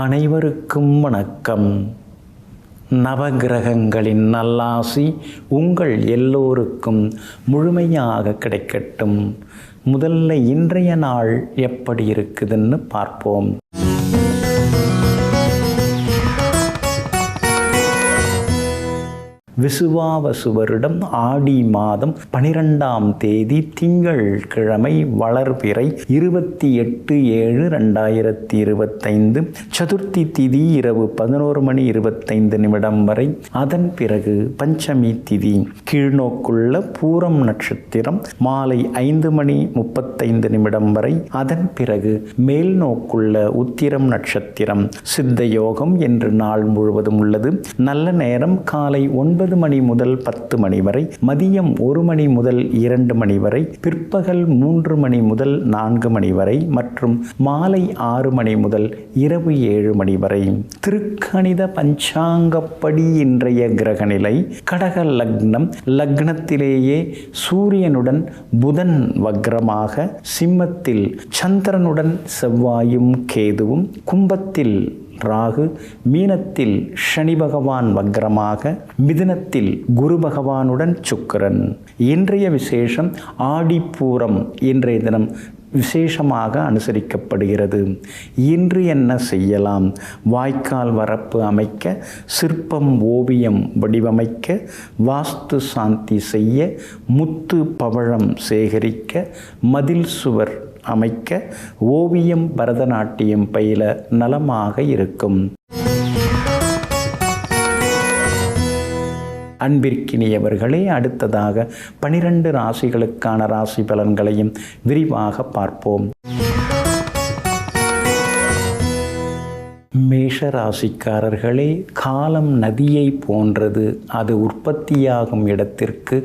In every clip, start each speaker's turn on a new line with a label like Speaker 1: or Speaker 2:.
Speaker 1: அனைவருக்கும் வணக்கம். நவகிரகங்களின் நல்லாசி உங்கள் எல்லோருக்கும் முழுமையாக கிடைக்கட்டும். முதல்ல இன்றைய நாள் எப்படி இருக்குதுன்னு பார்ப்போம். விசுவாவசு வருடம் ஆடி மாதம் 12ஆம் தேதி திங்கள் கிழமை வளர்பிறை 28/7/2025 சதுர்த்தி திதி இரவு 11:25 வரை. அதன் பிறகு பஞ்சமி திதி. கீழ்நோக்குள்ள பூரம் நட்சத்திரம் மாலை 5:35 வரை. அதன் பிறகு மேல் நோக்குள்ள உத்திரம் நட்சத்திரம். சித்த யோகம் என்று நாள் முழுவதும் உள்ளது. நல்ல நேரம் காலை 9 மணி முதல் 10 மணி வரை, மதியம் 1 மணி முதல் 2 மணி வரை, பிற்பகல் 3 மணி முதல் 4 மணி வரை மற்றும் மாலை 6 மணி முதல் இரவு 7 மணி வரை. திருக்கணித பஞ்சாங்கப்படி இன்றைய கிரகநிலை கடக லக்னம். லக்னத்திலேயே சூரியனுடன் புதன் வக்ரமாக, சிம்மத்தில் சந்திரனுடன் செவ்வாயும் கேதுவும், கும்பத்தில் ராகு, மீனத்தில் சனி பகவான் வக்ரமாக, மிதுனத்தில் குரு பகவானுடன் சுக்கிரன். இன்றைய விசேஷம் ஆடிப்பூரம். இன்றைய தினம் விசேஷமாக அனுசரிக்கப்படுகிறது. இன்று என்ன செய்யலாம்? வாய்க்கால் வரப்பு அமைக்க, சிற்பம் ஓவியம் வடிவமைக்க, வாஸ்து சாந்தி செய்ய, முத்து பவழம் சேகரிக்க, மதில் சுவர் அமைக்க, ஓவியம் பரதநாட்டியம் பயில நலமாக இருக்கும். அன்பிற்கினியவர்களே, அடுத்ததாக 12 ராசிகளுக்கான ராசி பலன்களையும் விரிவாக பார்ப்போம். மேஷ ராசிக்காரர்களே, காலம் நதியை போன்றது. அது உற்பத்தியாகும் இடத்திற்கு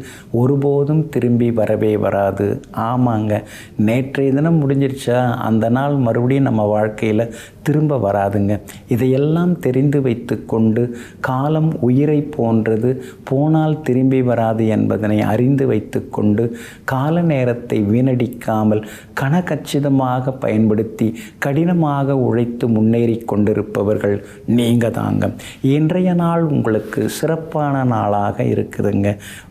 Speaker 1: ஒருபோதும் திரும்பி வரவே வராது. ஆமாங்க, நேற்றைய தினம் முடிஞ்சிருச்சா, அந்த நாள் மறுபடியும் நம்ம வாழ்க்கையில் திரும்ப வராதுங்க. இதையெல்லாம் தெரிந்து வைத்து கொண்டு காலம் உயிரை போன்றது, போனால் திரும்பி வராது என்பதனை அறிந்து வைத்து கொண்டு கால நேரத்தை வீணடிக்காமல் கனகச்சிதமாக பயன்படுத்தி கடினமாக உழைத்து முன்னேறி கொண்டிருப்பவர்கள் நீங்கள் தாங்க. இன்றைய நாள் உங்களுக்கு சிறப்பான நாளாக இருக்குதுங்க.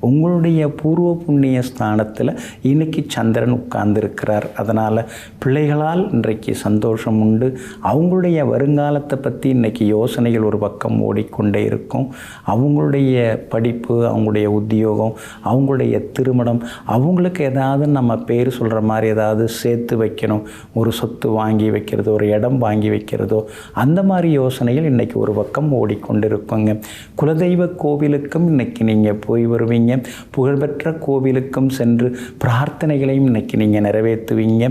Speaker 1: உங்களுடைய பூர்வ புண்ணிய ஸ்தானத்தில் இன்னைக்கு சந்திரன் உட்கார்ந்துருக்கிறார். அதனால் பிள்ளைகளால் இன்றைக்கு சந்தோஷம் உண்டு. அவங்களுடைய வருங்காலத்தை பற்றி இன்றைக்கி யோசனைகள் ஒரு பக்கம் ஓடிக்கொண்டே இருக்கும். அவங்களுடைய படிப்பு, அவங்களுடைய உத்தியோகம், அவங்களுடைய திருமணம், அவங்களுக்கு ஏதாவது நம்ம பேர் சொல்கிற மாதிரி ஏதாவது சேர்த்து வைக்கணும், ஒரு சொத்து வாங்கி வைக்கிறதோ, ஒரு இடம் வாங்கி வைக்கிறதோ, அந்த மாதிரி யோசனைகள் இன்றைக்கி ஒரு பக்கம் ஓடிக்கொண்டிருக்குங்க. குலதெய்வ கோவிலுக்கும் இன்றைக்கி நீங்கள் போய் வருவீங்க. புகழ்பெற்ற கோவிலுக்கும் சென்று பிரார்த்தனைகளையும் இன்றைக்கி நீங்கள் நிறைவேற்றுவீங்க.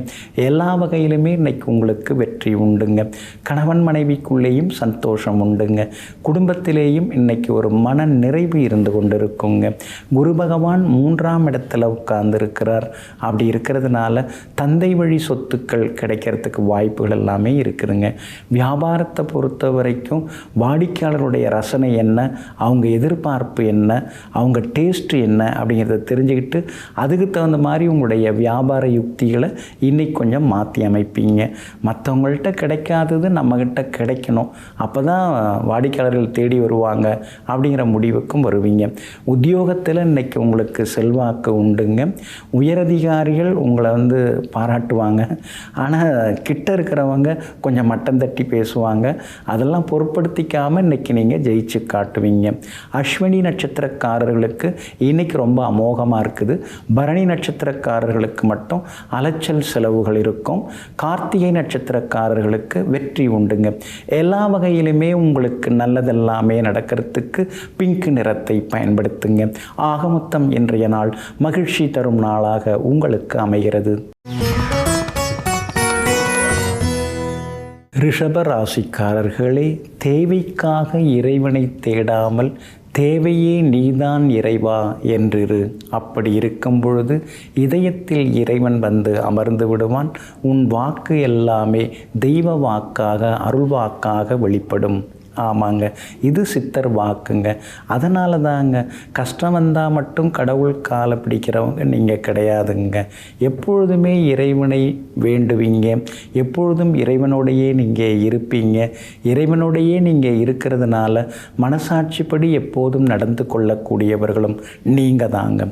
Speaker 1: எல்லா வகையிலுமே இன்றைக்கி உங்களுக்கு வெற்றி உண்டுங்க. கணவன் மனைவிக்குள்ளேயும் சந்தோஷம் உண்டுங்க. குடும்பத்திலேயும் இன்னைக்கு ஒரு மன நிறைவு இருந்து கொண்டிருக்குங்க. குரு பகவான் 3ஆம் இடத்துல உட்கார்ந்துருக்கிறார். அப்படி இருக்கிறதுனால தந்தை வழி சொத்துக்கள் கிடைக்கிறதுக்கு வாய்ப்புகள் எல்லாமே இருக்குதுங்க. வியாபாரத்தை பொறுத்த வரைக்கும் வாடிக்கையாளருடைய ரசனை என்ன, அவங்க எதிர்பார்ப்பு என்ன, அவங்க டேஸ்ட்டு என்ன அப்படிங்கிறத தெரிஞ்சுக்கிட்டு அதுக்கு தகுந்த மாதிரி உங்களுடைய வியாபார யுக்திகளை இன்னைக்கு கொஞ்சம் மாற்றி அமைப்பீங்க. மற்றவங்கள்ட்ட கிடைக்காதது நம்மகிட்ட கிடைக்கணும், அப்போ தான் வாடிக்கையாளர்கள் தேடி வருவாங்க அப்படிங்கிற முடிவுக்கும் வருவீங்க. உத்தியோகத்தில் இன்றைக்கி உங்களுக்கு செல்வாக்கு உண்டுங்க. உயரதிகாரிகள் உங்களை பாராட்டுவாங்க. ஆனால் கிட்ட இருக்கிறவங்க கொஞ்சம் மட்டம் தட்டி பேசுவாங்க. அதெல்லாம் பொருட்படுத்திக்காமல் இன்றைக்கி நீங்கள் ஜெயிச்சு காட்டுவீங்க. அஸ்வினி நட்சத்திரக்காரர்களுக்கு இன்றைக்கி ரொம்ப அமோகமாக இருக்குது. பரணி நட்சத்திரக்காரர்களுக்கு மட்டும் அலைச்சல் செலவுகள் இருக்கும். கார்த்திகை நட்சத்திரக்காரர்களுக்கு வெற்றி உண்டுங்க. எல்லா வகையிலுமே உங்களுக்கு நல்லதெல்லாமே நடக்கிறதுக்கு பிங்க் நிறத்தை பயன்படுத்துங்க. ஆக மொத்தம் இன்றைய நாள் மகிழ்ச்சி தரும் நாளாக உங்களுக்கு அமைகிறது. ரிஷப ராசிக்காரர்களே, தேவைக்காக இறைவனை தேடாமல் தேவையே நீதான் இறைவா என்றிரு. அப்படி இருக்கும் பொழுது இதயத்தில் இறைவன் அமர்ந்து விடுவான். உன் வாக்கு எல்லாமே தெய்வ வாக்காக, அருள் வாக்காக வெளிப்படும். ஆமாங்க, இது சித்தர் வாக்குங்க. அதனால தாங்க கஷ்டம் வந்தால் மட்டும் கடவுள் காலை பிடிக்கிறவங்க நீங்கள் கிடையாதுங்க. எப்பொழுதுமே இறைவனை வேண்டுவீங்க, எப்பொழுதும் இறைவனோடையே நீங்கள் இருப்பீங்க. இறைவனோடையே நீங்கள் இருக்கிறதுனால மனசாட்சிப்படி எப்போதும் நடந்து கொள்ளக்கூடியவர்களும் நீங்கள் தாங்க.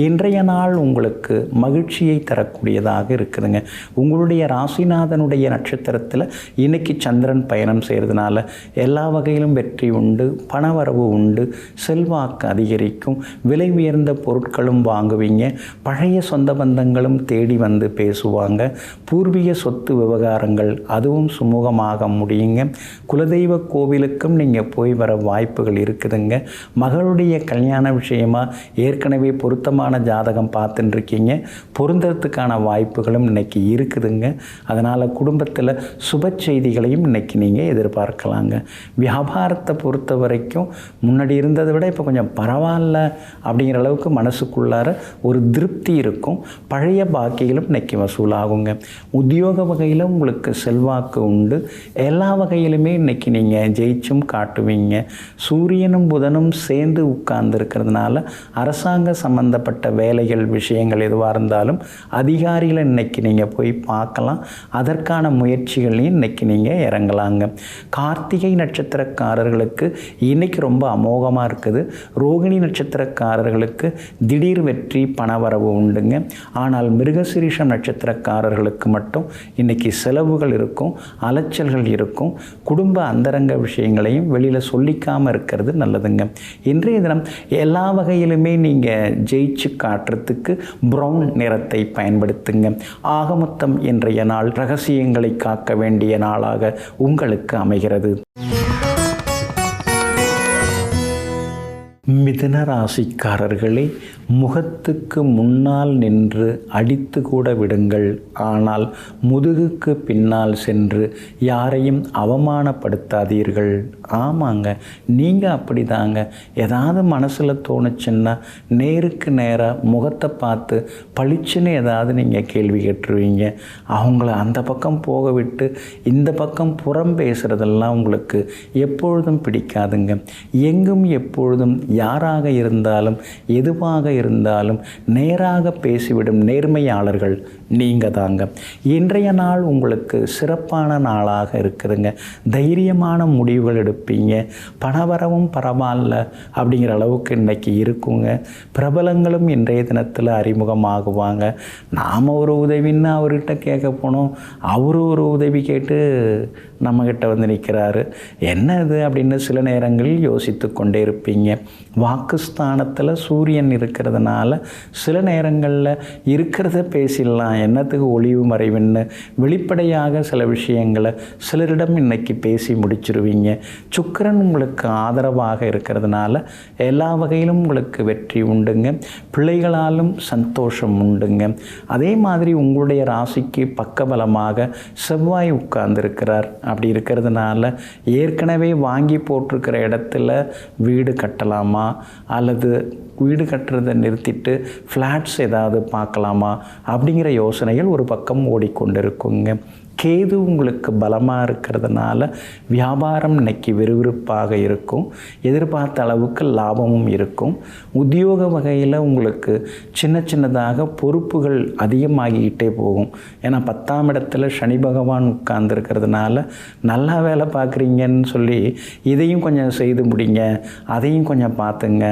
Speaker 1: இன்றைய நாள் உங்களுக்கு மகிழ்ச்சியை தரக்கூடியதாக இருக்குதுங்க. உங்களுடைய ராசிநாதனுடைய நட்சத்திரத்தில் இன்னைக்கு சந்திரன் பயணம் செய்கிறதுனால எல்லா வகையிலும் வெற்றி உண்டு, பணவரவு உண்டு, செல்வாக்கு அதிகரிக்கும், விலை உயர்ந்த பொருட்களும் வாங்குவீங்க, பழைய சொந்த பந்தங்களும் தேடி வந்து பேசுவாங்க, பூர்வீக சொத்து விவகாரங்கள் அதுவும் சுமூகமாக முடியுங்க. குலதெய்வ கோவிலுக்கும் நீங்கள் போய் வர வாய்ப்புகள் இருக்குதுங்க. மகளுடைய கல்யாண விஷயமா ஏற்கனவே பொருத்தமான ஜாதகம் பார்த்துட்டு இருக்கீங்க, பொருந்தறதுக்கான வாய்ப்புகளும் இன்னைக்கு இருக்குதுங்க. அதனால் குடும்பத்தில் சுப செய்திகளையும் இன்னைக்கு நீங்கள் எதிர்பார்க்கலாங்க. வியாபாரத்தை பொறுத்த வரைக்கும் முன்னாடி இருந்ததை விட இப்போ கொஞ்சம் பரவாயில்ல அப்படிங்கிற அளவுக்கு மனசுக்குள்ளார ஒரு திருப்தி இருக்கும். பழைய பாக்கிகளும் இன்னைக்கு வசூலாகுங்க. உத்தியோக வகையில் உங்களுக்கு செல்வாக்கு உண்டு. எல்லா வகையிலுமே இன்னைக்கு நீங்கள் ஜெயிச்சும் காட்டுவீங்க. சூரியனும் புதனும் சேர்ந்து உட்கார்ந்து இருக்கிறதுனால அரசாங்க சம்பந்தப்பட்ட வேலைகள் விஷயங்கள் எதுவாக இருந்தாலும் அதிகாரிகளை இன்னைக்கு நீங்கள் போய் பார்க்கலாம். அதற்கான முயற்சிகளையும் இன்னைக்கு நீங்கள் இறங்கலாங்க. கார்த்திகை நட்சத்திரக்காரர்களுக்கு இன்னைக்கு ரொம்ப அமோகமாக இருக்குது. ரோகிணி நட்சத்திரக்காரர்களுக்கு திடீர் வெற்றி, பணவரவு உண்டுங்க. ஆனால் மிருகசீரிஷம் நட்சத்திரக்காரர்களுக்கு மட்டும் இன்னைக்கு செலவுகள் இருக்கும், அலைச்சல்கள் இருக்கும். குடும்ப அந்தரங்க விஷயங்களையும் வெளியில் சொல்லிக்காமல் இருக்கிறது நல்லதுங்க. இன்றைய தினம் எல்லா வகையிலுமே நீங்கள் ஜெயிச்சு காட்டுறதுக்கு ப்ரௌன் நிறத்தை பயன்படுத்துங்க. ஆகமொத்தம் இன்றைய நாள் ரகசியங்களை காக்க வேண்டிய நாளாக உங்களுக்கு அமைகிறது. மிதுன ராசிக்காரர்களே, முகத்துக்கு முன்னால் நின்று அடித்து கூட விடுங்கள், ஆனால் முதுகுக்கு பின்னால் சென்று யாரையும் அவமானப்படுத்தாதீர்கள். ஆமாங்க, நீங்கள் அப்படி தாங்க. ஏதாவது மனசில் தோணுச்சுன்னா நேருக்கு நேராக முகத்தை பார்த்து பளிச்சுன்னு ஏதாவது நீங்கள் கேள்வி கேட்டுருவீங்க. அவங்கள அந்த பக்கம் போக விட்டு இந்த பக்கம் புறம் பேசுகிறதெல்லாம் உங்களுக்கு எப்பொழுதும் பிடிக்காதுங்க. எங்கும் எப்பொழுதும் யாராக இருந்தாலும் எதுவாக இருந்தாலும் நேராக பேசிவிடும் நேர்மையாளர்கள் நீங்கள் தாங்க. இன்றைய நாள் உங்களுக்கு சிறப்பான நாளாக இருக்குதுங்க. தைரியமான முடிவுகள் எடுப்பீங்க. பணவரவும் பரவாயில்ல அப்படிங்கிற அளவுக்கு இன்றைக்கி இருக்குங்க. பிரபலங்களும் இன்றைய தினத்தில் அறிமுகமாகுவாங்க. நாம் ஒரு உதவின்னு அவர்கிட்ட கேட்க போனோம், அவரு ஒரு உதவி கேட்டு நம்மக்கிட்ட வந்து நிற்கிறாரு. என்ன இது அப்படின்னு சில நேரங்களில் யோசித்து கொண்டே இருப்பீங்க. வாக்குஸ்தானத்தில் சூரியன் இருக்கிறதுனால சில நேரங்களில் இருக்கிறத பேசிடலாம், என்னத்துக்கு ஒளிவு மறைவுன்னு வெளிப்படையாக சில விஷயங்களை சிலரிடம் இன்னைக்கு பேசி முடிச்சிருவீங்க. சுக்கிரன் உங்களுக்கு ஆதரவாக இருக்கிறதுனால எல்லா வகையிலும் உங்களுக்கு வெற்றி உண்டுங்க. பிள்ளைகளாலும் சந்தோஷம் உண்டுங்க. அதே மாதிரி உங்களுடைய ராசிக்கு பக்கபலமாக செவ்வாய் உட்கார்ந்துருக்கிறார். அப்படி இருக்கிறதுனால ஏற்கனவே வாங்கி போட்டிருக்கிற இடத்துல வீடு கட்டலாமா அல்லது வீடு கட்டுறதை நிறுத்திட்டு ஃப்ளாட்ஸ் ஏதாவது பார்க்கலாமா அப்படிங்கிற யோசனைகள் ஒரு பக்கம் ஓடிக்கொண்டிருக்குங்க. கேது உங்களுக்கு பலமாக இருக்கிறதுனால வியாபாரம் இன்னைக்கு விறுவிறுப்பாக இருக்கும். எதிர்பார்த்த அளவுக்கு லாபமும் இருக்கும். உத்தியோக வகையில் உங்களுக்கு சின்ன சின்னதாக பொறுப்புகள் அதிகமாகிக்கிட்டே போகும். ஏன்னா 10ஆம் இடத்துல சனி பகவான் உட்கார்ந்துருக்கிறதுனால நல்லா வேலை பார்க்குறீங்கன்னு சொல்லி இதையும் கொஞ்சம் செய்து முடிங்க, அதையும் கொஞ்சம் பார்த்துங்க,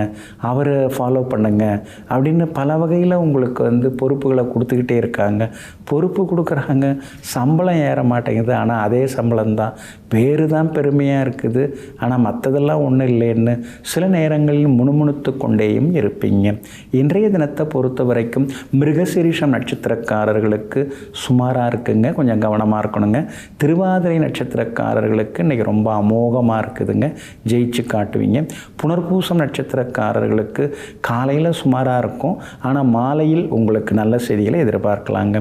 Speaker 1: அவரை ஃபாலோ பண்ணுங்க அப்படின்னு பல வகையில் உங்களுக்கு வந்து பொறுப்புகளை கொடுத்துக்கிட்டே இருக்காங்க. பொறுப்பு கொடுக்குறாங்க, சம்பளம் ஏற மாட்டேங்குது, ஆனால் அதே சம்பளம்தான், பேரு தான் பெருமையாக இருக்குது, ஆனால் மற்றதெல்லாம் ஒன்றும் இல்லைன்னு சில நேரங்களில் முணுமுணுத்து கொண்டேயும் இருப்பீங்க. இன்றைய தினத்தை பொறுத்த வரைக்கும் மிருகசீரிஷம் நட்சத்திரக்காரர்களுக்கு சுமாராக இருக்குங்க, கொஞ்சம் கவனமாக இருக்கணுங்க. திருவாதிரை நட்சத்திரக்காரர்களுக்கு இன்றைக்கி ரொம்ப அமோகமாக இருக்குதுங்க, ஜெயிச்சு காட்டுவீங்க. புனர்பூசம் நட்சத்திரக்காரர்களுக்கு காலையில் சுமாராக இருக்கும், ஆனால் மாலையில் உங்களுக்கு நல்ல செய்திகளை எதிர்பார்க்கலாங்க.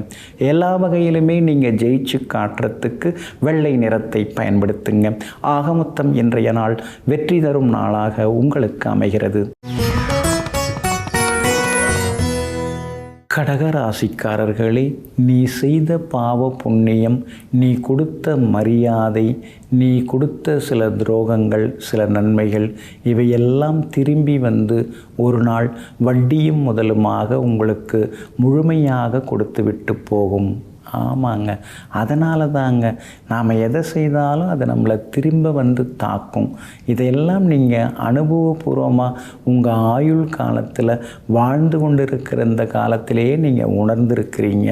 Speaker 1: எல்லா வகையிலுமே நீங்கள் ஜெயிச்சு காட்டுறதுக்கு வெள்ளை நிறத்தை பயன்படுத்துங்க. ஆகமொத்தம் இன்றைய நாள் வெற்றி தரும் நாளாக உங்களுக்கு அமைகிறது. கடகராசிக்காரர்களே, நீ செய்த பாவ புண்ணியம், நீ கொடுத்த மரியாதை, நீ கொடுத்த சில துரோகங்கள், சில நன்மைகள், இவையெல்லாம் திரும்பி வந்து ஒரு நாள் வட்டியும் முதலுமாக உங்களுக்கு முழுமையாக கொடுத்து விட்டு போகும். ஆமாங்க, அதனால தாங்க நாம் எதை செய்தாலும் அது நம்மளை திரும்ப வந்து தாக்கும். இதையெல்லாம் நீங்கள் அனுபவபூர்வமாக உங்கள் ஆயுள் காலத்தில் வாழ்ந்து கொண்டு இருக்கிற இந்த காலத்திலேயே நீங்கள் உணர்ந்திருக்கிறீங்க.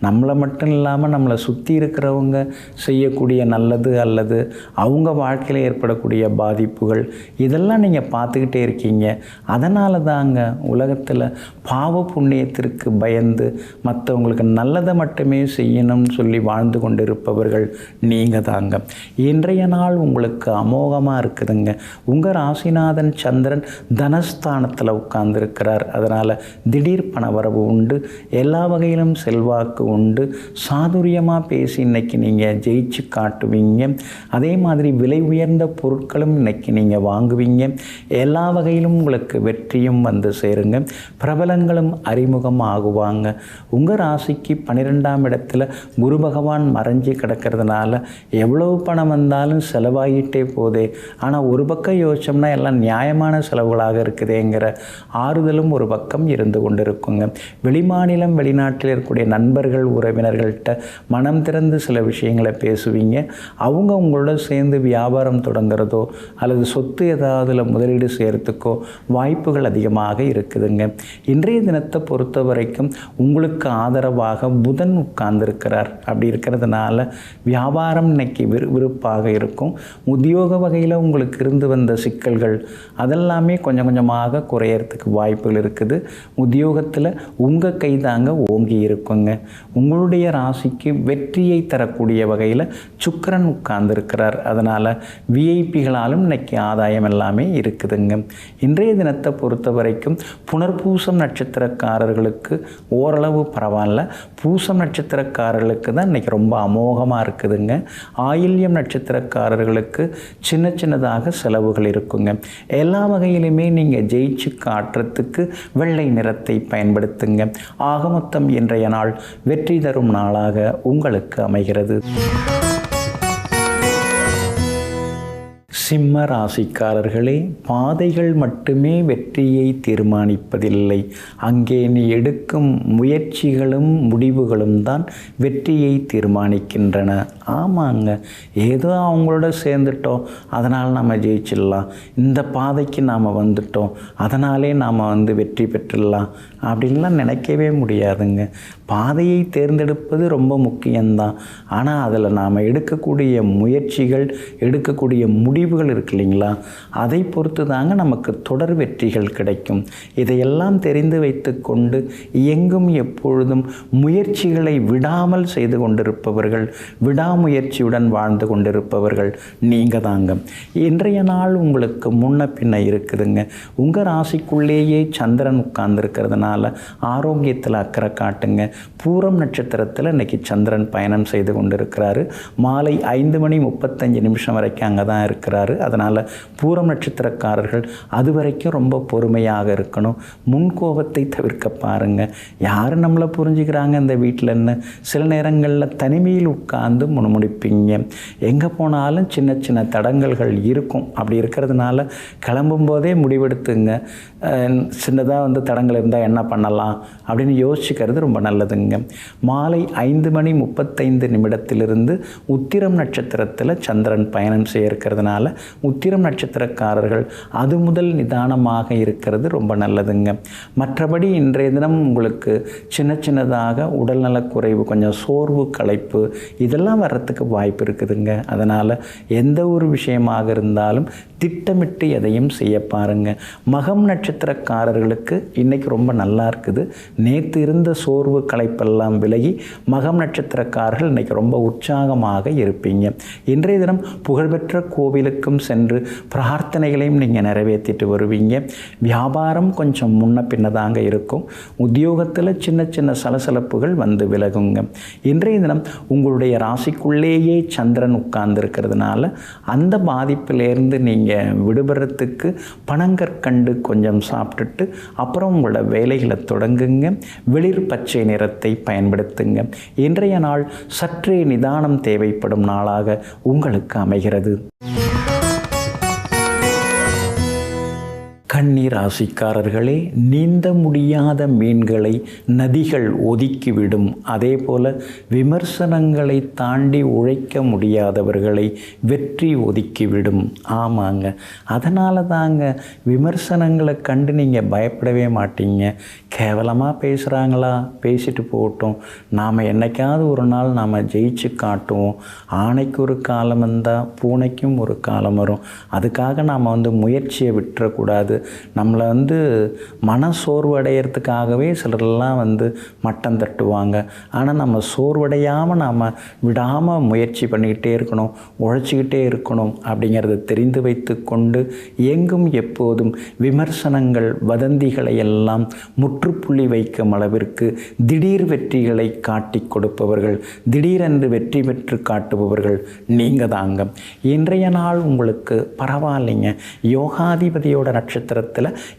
Speaker 1: நம்மளை மட்டும் இல்லாமல் நம்மளை சுற்றி இருக்கிறவங்க செய்யக்கூடிய நல்லது அல்லது அவங்க வாழ்க்கையில் ஏற்படக்கூடிய பாதிப்புகள், இதெல்லாம் நீங்கள் பார்த்துக்கிட்டே இருக்கீங்க. அதனால தாங்க உலகத்தில் பாவ புண்ணியத்திற்கு பயந்து மற்றவங்களுக்கு நல்லதை மட்டுமே செய்யணும்னு சொல்லி வாழ்ந்து கொண்டு இருப்பவர்கள் நீங்கள் தாங்க. இன்றைய நாள் உங்களுக்கு அமோகமாக இருக்குதுங்க. உங்கள் ராசிநாதன் சந்திரன் தனஸ்தானத்தில் உட்கார்ந்துருக்கிறார். அதனால் திடீர் பணவரவு உண்டு, எல்லா வகையிலும் செல்வாக்கு உண்டு, சாதுரியமாக பேசி இன்னைக்கு நீங்கள் ஜெயிச்சு காட்டுவீங்க. அதே மாதிரி விலை உயர்ந்த பொருட்களும் இன்னைக்கு நீங்கள் வாங்குவீங்க. எல்லா வகையிலும் உங்களுக்கு வெற்றியும் வந்து சேருங்க. பிரபலங்களும் அறிமுகம் ஆகுவாங்க. உங்கள் ராசிக்கு 12ஆம் இடத்துல குரு பகவான் மறைஞ்சி கிடக்கிறதுனால எவ்வளவு பணம் வந்தாலும் செலவாகிட்டே போதே, ஆனால் ஒரு பக்கம் யோசிச்சோம்னா எல்லாம் நியாயமான செலவுகளாக இருக்குதேங்கிற ஆறுதலும் ஒரு பக்கம் இருந்து கொண்டு இருக்குங்க. வெளிமாநிலம் வெளிநாட்டில் இருக்கக்கூடிய நண்பர்கள் உறவினர்கள்ட்ட மனம் திறந்து சில விஷயங்களை பேசுவீங்க. அவங்க உங்களோட சேர்ந்து வியாபாரம் தொடங்குறதோ அல்லது சொத்து ஏதாவதுல முதலீடு செய்கிறதுக்கோ வாய்ப்புகள் அதிகமாக இருக்குதுங்க. இன்றைய தினத்தை பொறுத்த வரைக்கும் உங்களுக்கு ஆதரவாக புதன் உட்கார்ந்திருக்கிறார். அப்படி இருக்கிறதுனால வியாபாரம் இன்னைக்கு விறுவிறுப்பாக இருக்கும். உத்தியோக வகையில் உங்களுக்கு இருந்து வந்த சிக்கல்கள் அதெல்லாமே கொஞ்சம் கொஞ்சமாக குறையறதுக்கு வாய்ப்புகள் இருக்குது. உத்தியோகத்தில் உங்கள் கை தாங்க ஓங்கி இருக்குங்க. உங்களுடைய ராசிக்கு வெற்றியை தரக்கூடிய வகையில் சுக்கிரன் உட்கார்ந்திருக்கிறார். அதனால் விஐபிகளாலும் இன்னைக்கு ஆதாயம் எல்லாமே இருக்குதுங்க. இன்றைய தினத்தை பொறுத்த வரைக்கும் புனர்பூசம் நட்சத்திரக்காரர்களுக்கு ஓரளவு பரவாயில்ல. பூசம் நட்சத்திரக்காரர்களுக்கு தான் இன்றைக்கி ரொம்ப அமோகமாக இருக்குதுங்க. ஆயில்யம் நட்சத்திரக்காரர்களுக்கு சின்ன சின்னதாக செலவுகள் இருக்குங்க. எல்லா வகையிலுமே நீங்கள் ஜெயிச்சு காட்டுறதுக்கு வெள்ளை நிறத்தை பயன்படுத்துங்க. ஆக மொத்தம் இன்றைய நாள் வெற்றி தரும் நாளாக உங்களுக்கு அமைகிறது. சிம்ம ராசிக்காரர்களே, பாதைகள் மட்டுமே வெற்றியை தீர்மானிப்பதில்லை. அங்கே நீ எடுக்கும் முயற்சிகளும் முடிவுகளும் தான் வெற்றியை தீர்மானிக்கின்றன. ஆமாங்க, ஏதோ அவங்களோட சேர்ந்துட்டோம் அதனால் நம்ம ஜெயிச்சிடலாம், இந்த பாதைக்கு நாம் வந்துட்டோம் அதனாலே நாம் வெற்றி பெற்றுடலாம் அப்படின்லாம் நினைக்கவே முடியாதுங்க. பாதையை தேர்ந்தெடுப்பது ரொம்ப முக்கியம்தான். ஆனால் அதில் நாம் எடுக்கக்கூடிய முயற்சிகள், எடுக்கக்கூடிய முடிவுகள் இருக்கு இல்லைங்களா, அதை பொறுத்து தாங்க நமக்கு தொடர் வெற்றிகள் கிடைக்கும். இதையெல்லாம் தெரிந்து வைத்து கொண்டு எங்கும் எப்பொழுதும் முயற்சிகளை விடாமல் செய்து கொண்டிருப்பவர்கள், விடாமுயற்சியுடன் வாழ்ந்து கொண்டிருப்பவர்கள் நீங்கள் தாங்க. இன்றைய நாள் உங்களுக்கு முன்ன பின்ன இருக்குதுங்க. உங்கள் ராசிக்குள்ளேயே சந்திரன் உட்கார்ந்துருக்கிறதுனால ஆரோக்கியத்தில் அக்கறை காட்டுங்க. பூரம் நட்சத்திரத்தில் இன்றைக்கி சந்திரன் பயணம் செய்து கொண்டிருக்கிறாரு. மாலை 5:35 வரைக்கும் அங்கே தான் இருக்கிறாரு. அதனால் பூரம் நட்சத்திரக்காரர்கள் அது வரைக்கும் ரொம்ப பொறுமையாக இருக்கணும். முன்கோபத்தை தவிர்க்க பாருங்கள். யார் நம்மளை புரிஞ்சுக்கிறாங்க இந்த வீட்டில்னு சில நேரங்களில் தனிமையில் உட்கார்ந்து முணுமுணுப்பீங்க. எங்கே போனாலும் சின்ன சின்ன தடங்கல்கள் இருக்கும். அப்படி இருக்கிறதுனால கிளம்பும் போதே முடிவெடுத்துங்க. சின்னதாக தடங்கள் இருந்தால் என்ன பண்ணலாம் அப்படின்னு யோசிச்சுக்கிறது ரொம்ப நல்லதுங்க. மாலை 5:35 உத்திரம் நட்சத்திரத்தில் சந்திரன் பயணம் செய்ய இருக்கிறதுனால உத்திரம் நட்சத்திரக்காரர்கள் அது முதல் நிதானமாக இருக்கிறது ரொம்ப நல்லதுங்க. மற்றபடி இன்றைய தினம் உங்களுக்கு சின்ன சின்னதாக உடல்நலக்குறைவு, கொஞ்சம் சோர்வு, களைப்பு இதெல்லாம் வர்றதுக்கு வாய்ப்பு இருக்குதுங்க. அதனால் எந்த ஒரு விஷயமாக இருந்தாலும் திட்டமிட்டு எதையும் செய்ய பாருங்கள். மகம் நட்சத்திரக்காரர்களுக்கு இன்றைக்கி ரொம்ப நல்லா இருக்குது. நேற்று இருந்த சோர்வு களைப்பெல்லாம் விலகி மகம் நட்சத்திரக்காரர்கள் இன்றைக்கி ரொம்ப உற்சாகமாக இருப்பீங்க. இன்றைய தினம் புகழ்பெற்ற கோவிலுக்கும் சென்று பிரார்த்தனைகளையும் நீங்கள் நிறைவேற்றிட்டு வருவீங்க. வியாபாரம் கொஞ்சம் முன்ன பின்னதாங்க இருக்கும். உத்தியோகத்தில் சின்ன சின்ன சலசலப்புகள் வந்து விலகுங்க. இன்றைய தினம் உங்களுடைய ராசிக்குள்ளேயே சந்திரன் உட்கார்ந்து இருக்கிறதுனால அந்த பாதிப்பிலேருந்து நீங்கள் நீங்கள் விடுபடுறதுக்கு பனங்கற்கண்டு கொஞ்சம் சாப்பிட்டுட்டு அப்புறம் உங்களோட வேலைகளை தொடங்குங்க. வெளிர் பச்சை நிறத்தை பயன்படுத்துங்க. இன்றைய நாள் சற்றே நிதானம் தேவைப்படும் நாளாக உங்களுக்கு அமைகிறது. கன்னி ராசிக்காரர்களே, நீந்த முடியாத மீன்களை நதிகள் ஒதுக்கிவிடும். அதே போல் விமர்சனங்களை தாண்டி உழைக்க முடியாதவர்களை வெற்றி ஒதுக்கிவிடும். ஆமாங்க, அதனால தாங்க விமர்சனங்களை கண்டு நீங்கள் பயப்படவே மாட்டீங்க. கேவலமாக பேசுகிறாங்களா, பேசிட்டு போகட்டும், நாம் என்னைக்காவது ஒரு நாள் நாம் ஜெயிச்சு காட்டுவோம். ஆணைக்கு ஒரு காலம் வந்தால் பூனைக்கும் ஒரு காலம் வரும். அதுக்காக நாம் முயற்சியை விட்டுறக்கூடாது. நம்மளை மன சோர்வடைகிறதுக்காகவே சிலரெல்லாம் மட்டம் தட்டுவாங்க. ஆனால் நம்ம சோர்வடையாமல் நாம் விடாமல் முயற்சி பண்ணிக்கிட்டே இருக்கணும், உழைச்சிக்கிட்டே இருக்கணும். அப்படிங்கிறத தெரிந்து வைத்து கொண்டு எங்கும் எப்போதும் விமர்சனங்கள் வதந்திகளை எல்லாம் முற்றுப்புள்ளி வைக்கும் அளவிற்கு திடீர் வெற்றிகளை காட்டி கொடுப்பவர்கள், திடீரென்று வெற்றி பெற்று காட்டுபவர்கள் நீங்கள் தாங்க. இன்றைய நாள் உங்களுக்கு பரவாயில்லைங்க. யோகாதிபதியோட நட்சத்திரத்தில்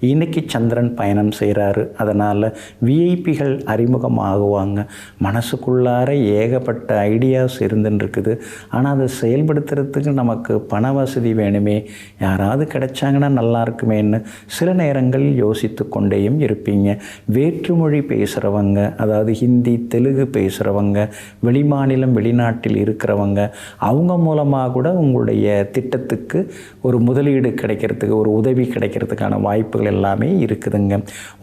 Speaker 1: இன்னைக்கு சந்திரன் பயணம் செய்கிறாரு. அதனால் விஐபிகள் அறிமுகமாகுவாங்க. மனசுக்குள்ளார ஏகப்பட்ட ஐடியாஸ் இருந்துருக்குது. ஆனால் அதை செயல்படுத்துறதுக்கு நமக்கு பண வசதி வேணுமே, யாராவது கிடைச்சாங்கன்னா நல்லா இருக்குமேன்னு சில நேரங்களில் யோசித்து கொண்டேயும் இருப்பீங்க. வேற்றுமொழி பேசுகிறவங்க, அதாவது ஹிந்தி தெலுங்கு பேசுகிறவங்க, வெளிமாநிலம் வெளிநாட்டில் இருக்கிறவங்க, அவங்க மூலமாக கூட உங்களுடைய திட்டத்துக்கு ஒரு முதலீடு கிடைக்கிறதுக்கு, ஒரு உதவி கிடைக்கிறதுக்கான வாய்ப்புகள் எல்லாமே இருக்குதுங்க.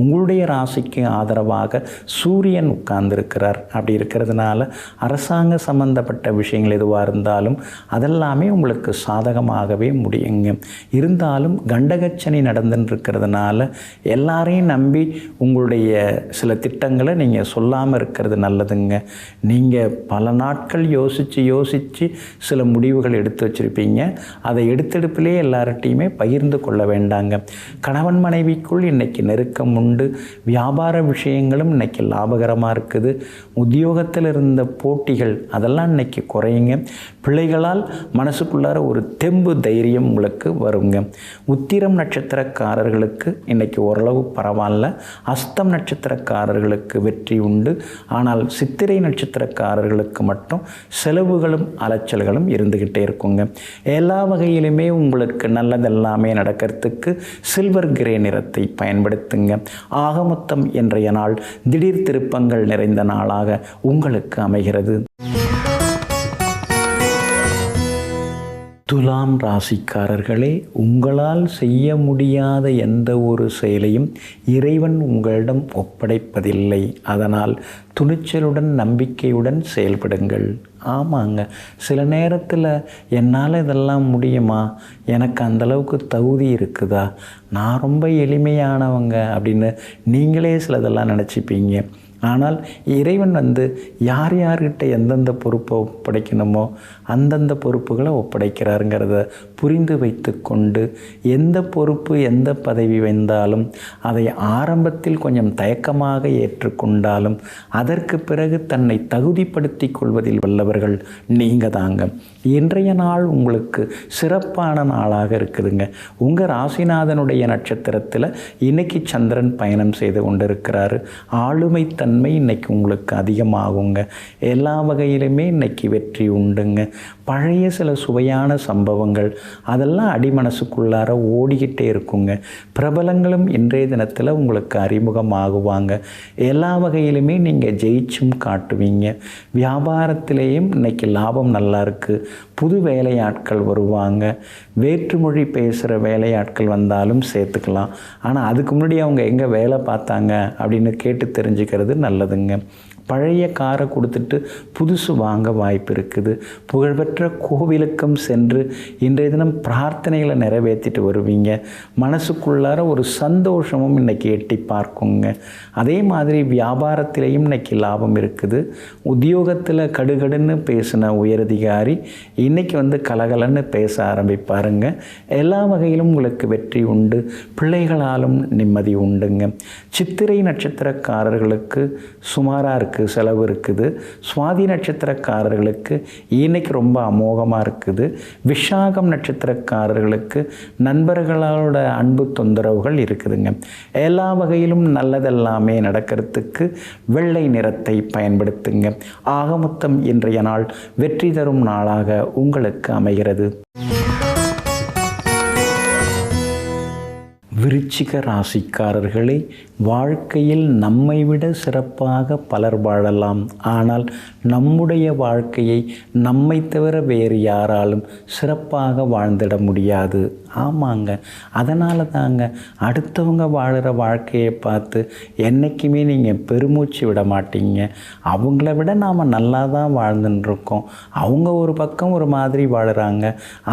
Speaker 1: உங்களுடைய ராசிக்கு ஆதரவாக சூரியன் உட்கார்ந்துருக்கிறார். அப்படி இருக்கிறதுனால அரசாங்க சம்பந்தப்பட்ட விஷயங்கள் எதுவாக இருந்தாலும் அதெல்லாமே உங்களுக்கு சாதகமாகவே முடியுங்க. இருந்தாலும் கண்டகச்சனி நடந்துருக்கிறதுனால எல்லாரையும் நம்பி உங்களுடைய சில திட்டங்களை நீங்கள் சொல்லாமல் இருக்கிறது நல்லதுங்க. நீங்கள் பல நாட்கள் யோசித்து சில முடிவுகள் எடுத்து வச்சுருப்பீங்க. அதை எடுத்தெடுப்பிலே எல்லார்ட்டையுமே பகிர்ந்து கொள்ள வேண்டாங்க. கணவன் மனைவிக்குள் இன்றைக்கி நெருக்கம் உண்டு. வியாபார விஷயங்களும் இன்றைக்கி லாபகரமாக இருக்குது. உத்தியோகத்தில் இருந்த போட்டிகள் அதெல்லாம் இன்றைக்கி குறையுங்க. பிள்ளைகளால் மனசுக்குள்ளார ஒரு தெம்பு தைரியம் உங்களுக்கு வருங்க. உத்திரம் நட்சத்திரக்காரர்களுக்கு இன்றைக்கி ஓரளவு பரவாயில்ல. அஸ்தம் நட்சத்திரக்காரர்களுக்கு வெற்றி உண்டு. ஆனால் சித்திரை நட்சத்திரக்காரர்களுக்கு மட்டும் செலவுகளும் அலைச்சல்களும் இருந்துக்கிட்டே இருக்குங்க. எல்லா வகையிலுமே உங்களுக்கு நல்லதெல்லாமே நடக்கிறதுக்கு சில்வர் கிரே நிறத்தை பயன்படுத்துங்க. ஆக மொத்தம் இன்றைய நாள் திடீர் திருப்பங்கள் நிறைந்த நாளாக உங்களுக்கு அமைகிறது. துலாம் ராசிக்காரர்களே, உங்களால் செய்ய முடியாத எந்த ஒரு செயலையும் இறைவன் உங்களிடம் ஒப்படைப்பதில்லை. அதனால் துணிச்சலுடன் நம்பிக்கையுடன் செயல்படுங்கள். ஆமாங்க, சில நேரத்தில் என்னால் இதெல்லாம் முடியுமா, எனக்கு அந்தளவுக்கு தகுதி இருக்குதா, நான் ரொம்ப எளிமையானவங்க அப்படின்னு நீங்களே சிலதெல்லாம் நினச்சிப்பீங்க. ஆனால் இறைவன் யார் யார்கிட்ட எந்தெந்த பொறுப்பை ஒப்படைக்கணுமோ அந்தந்த பொறுப்புகளை ஒப்படைக்கிறாருங்கிறத புரிந்து வைத்து கொண்டு எந்த பொறுப்பு எந்த பதவி வந்தாலும் அதை ஆரம்பத்தில் கொஞ்சம் தயக்கமாக ஏற்றுக்கொண்டாலும் அதற்கு பிறகு தன்னை தகுதிப்படுத்தி கொள்வதில் வல்லவர்கள் நீங்கள் தாங்க. இன்றைய நாள் உங்களுக்கு சிறப்பான நாளாக இருக்குதுங்க. உங்கள் ராசிநாதனுடைய நட்சத்திரத்தில் இன்னைக்கு சந்திரன் பயணம் செய்து கொண்டிருக்கிறாரு. ஆளுமை தன்மை இன்னைக்கு உங்களுக்கு அதிகமாகுங்க. எல்லா வகையிலுமே இன்னைக்கு வெற்றி உண்டுங்க. பழைய சில சுவையான சம்பவங்கள் அதெல்லாம் அடிமனசுக்குள்ளார ஓடிக்கிட்டே இருக்குங்க. பிரபலங்களும் இன்றைய தினத்தில் உங்களுக்கு அறிமுகமாகுவாங்க. எல்லா வகையிலுமே நீங்கள் ஜெயிச்சும் காட்டுவீங்க. வியாபாரத்திலேயும் இன்னைக்கு லாபம் நல்லா இருக்குது. புது வேலையாட்கள் வருவாங்க. வேற்றுமொழி பேசுகிற வேலையாட்கள் வந்தாலும் சேர்த்துக்கலாம். ஆனால் அதுக்கு முன்னாடி அவங்க எங்கே வேலை பார்த்தாங்க அப்படின்னு கேட்டு தெரிஞ்சுக்கிறது நல்லதுங்க. பழைய காரை கொடுத்துட்டு புதுசு வாங்க வாய்ப்பு இருக்குது. புகழ்பெற்ற கோவிலுக்கும் சென்று இன்றைய தினம் பிரார்த்தனைகளை நிறைவேற்றிட்டு வருவீங்க. மனசுக்குள்ளார ஒரு சந்தோஷமும் இன்றைக்கி எட்டி பார்க்குங்க. அதே மாதிரி வியாபாரத்திலையும் இன்றைக்கி லாபம் இருக்குது. உத்தியோகத்தில் கடுகடுன்னு பேசின உயரதிகாரி இன்றைக்கி கலகலன்னு பேச ஆரம்பிப்பாருங்க. எல்லா வகையிலும் உங்களுக்கு வெற்றி உண்டு. பிள்ளைகளாலும் நிம்மதி உண்டுங்க. சித்திரை நட்சத்திரக்காரர்களுக்கு சுமாராக இருக்குது. எனக்கு செலவு இருக்குது. சுவாதி நட்சத்திரக்காரர்களுக்கு இன்னைக்கு ரொம்ப அமோகமாக இருக்குது. விஷாகம் நட்சத்திரக்காரர்களுக்கு நண்பர்களோட அன்பு தொந்தரவுகள் இருக்குதுங்க. எல்லா வகையிலும் நல்லதெல்லாமே நடக்கிறதுக்கு வெள்ளை நிறத்தை பயன்படுத்துங்க. ஆக மொத்தம் இன்றைய நாள் வெற்றி தரும் நாளாக உங்களுக்கு அமைகிறது. விருச்சிக ராசிக்காரர்களே, வாழ்க்கையில் நம்மை விட சிறப்பாக பலர் வாழலாம். ஆனால் நம்முடைய வாழ்க்கையை நம்மை தவிர வேறு யாராலும் சிறப்பாக வாழ்ந்திட முடியாது. ஆமாங்க, அதனால தாங்க அடுத்தவங்க வாழுற வாழ்க்கையை பார்த்து என்றைக்குமே நீங்கள் பெருமூச்சு விட மாட்டீங்க. அவங்கள விட நாம் நல்லா தான் வாழ்ந்துட்டுருக்கோம். அவங்க ஒரு பக்கம் ஒரு மாதிரி வாழுறாங்க,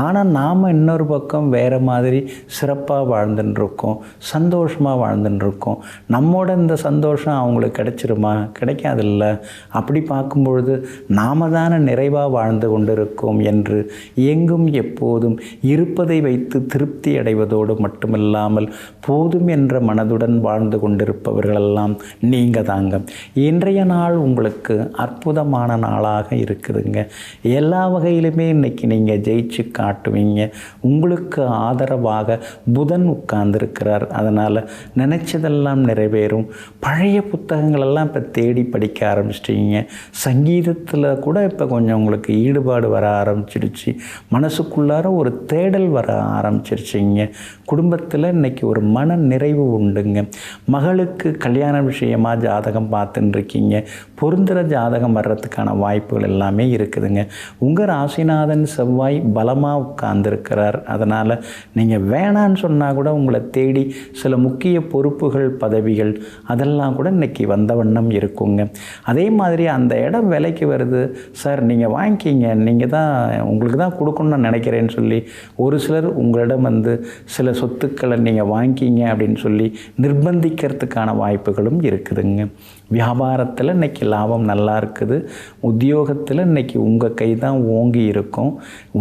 Speaker 1: ஆனால் நாம் இன்னொரு பக்கம் வேறு மாதிரி சிறப்பாக வாழ்ந்துட்டுருக்கோம், சந்தோஷமாக வாழ்ந்துட்டுருக்கோம். நம்மோட இந்த சந்தோஷம் அவங்களுக்கு கிடைச்சிருமா? கிடைக்காதில்ல. அப்படி பார்க்கும்பொழுது நாம் தானே நிறைவாக வாழ்ந்து கொண்டிருக்கோம் என்று எங்கும் எப்போதும் இருப்பதை வைத்து திருப்தி அடைவதோடு மட்டுமில்லாமல் போதும் என்ற மனதுடன் வாழ்ந்து கொண்டிருப்பவர்களெல்லாம் நீங்கள் தாங்க. இன்றைய நாள் உங்களுக்கு அற்புதமான நாளாக இருக்குதுங்க. எல்லா வகையிலுமே இன்றைக்கி நீங்கள் ஜெயிச்சு காட்டுவீங்க. உங்களுக்கு ஆதரவாக புதன் உட்கார்ந்துருக்கிறார். அதனால் நினச்சதெல்லாம் நிறைவேறும். பழைய புத்தகங்களெல்லாம் இப்போ தேடி படிக்க ஆரம்பிச்சிட்டிங்க. சங்கீதத்தில் கூட இப்போ கொஞ்சம் உங்களுக்கு ஈடுபாடு வர ஆரம்பிச்சிடுச்சு. மனசுக்குள்ளார ஒரு தேடல் வர ஆரம்பிச்சிருச்சிங்க. குடும்பத்தில் இன்றைக்கி ஒரு மன நிறைவு உண்டுங்க. மகளுக்கு கல்யாண விஷயமாக ஜாதகம் பார்த்துன்னு இருக்கீங்க. பொருந்துகிற ஜாதகம் வர்றதுக்கான வாய்ப்புகள் எல்லாமே இருக்குதுங்க. உங்கள் ராசிநாதன் செவ்வாய் பலமாக உட்கார்ந்துருக்கிறார். அதனால் நீங்கள் வேணான்னு சொன்னால் கூட உங்களை தேடி சில முக்கிய பொறுப்புகள், பதவிகள் அதெல்லாம் கூட இன்றைக்கி வந்த வண்ணம் இருக்குங்க. அதே மாதிரி அந்த இடம் விலைக்கு வருது சார், நீங்கள் வாங்கிக்கிங்க, நீங்கள் தான் உங்களுக்கு தான் கொடுக்கணும்னு நினைக்கிறேன்னு சொல்லி ஒரு சிலர் உங்களிடம் வந்து சில சொத்துக்களை நீங்கள் வாங்கிக்கிங்க அப்படின்னு சொல்லி நிர்பந்திக்கிறதுக்கான வாய்ப்புகளும் இருக்குதுங்க. வியாபாரத்தில் இன்றைக்கி லாபம் நல்லா இருக்குது. உத்தியோகத்தில் இன்றைக்கி உங்கள் கை தான் ஓங்கி இருக்கும்.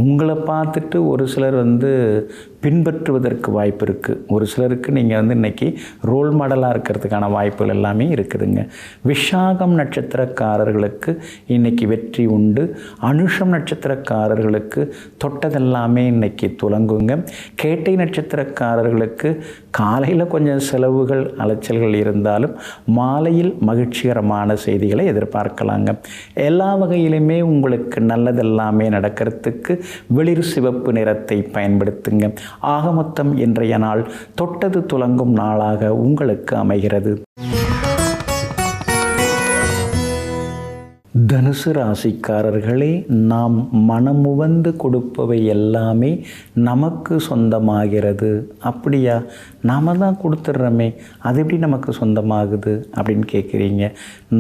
Speaker 1: உங்களை பார்த்துட்டு ஒரு சிலர் வந்து பின்பற்றுவதற்கு வாய்ப்பு இருக்குது. ஒரு சிலருக்கு நீங்கள் வந்து இன்றைக்கி ரோல் மாடலாக இருக்கிறதுக்கான வாய்ப்புகள் எல்லாமே இருக்குதுங்க. விஷாகம் நட்சத்திரக்காரர்களுக்கு இன்றைக்கி வெற்றி உண்டு. அனுஷம் நட்சத்திரக்காரர்களுக்கு தொட்டதெல்லாமே இன்றைக்கி துலங்குங்க. கேட்டை நட்சத்திரக்காரர்களுக்கு காலையில் கொஞ்சம் செலவுகள், அலைச்சல்கள் இருந்தாலும் மாலையில் மகிழ்ச்சிகரமான செய்திகளை எதிர்பார்க்கலாங்க. எல்லா வகையிலுமே உங்களுக்கு நல்லதெல்லாமே நடக்கிறதுக்கு வெளிர் சிவப்பு நிறத்தை பயன்படுத்துங்க. ஆக மொத்தம் இன்றைய நாள் தொட்டது துலங்கும் நாளாக உங்களுக்கு அமைகிறது. தனுசு ராசிக்காரர்களே, நாம் மனமுவந்து கொடுப்பவை எல்லாமே நமக்கு சொந்தமாகிறது. அப்படியா? நாம் தான் கொடுத்துட்றோமே, அது எப்படி நமக்கு சொந்தமாகுது அப்படின்னு கேட்குறீங்க.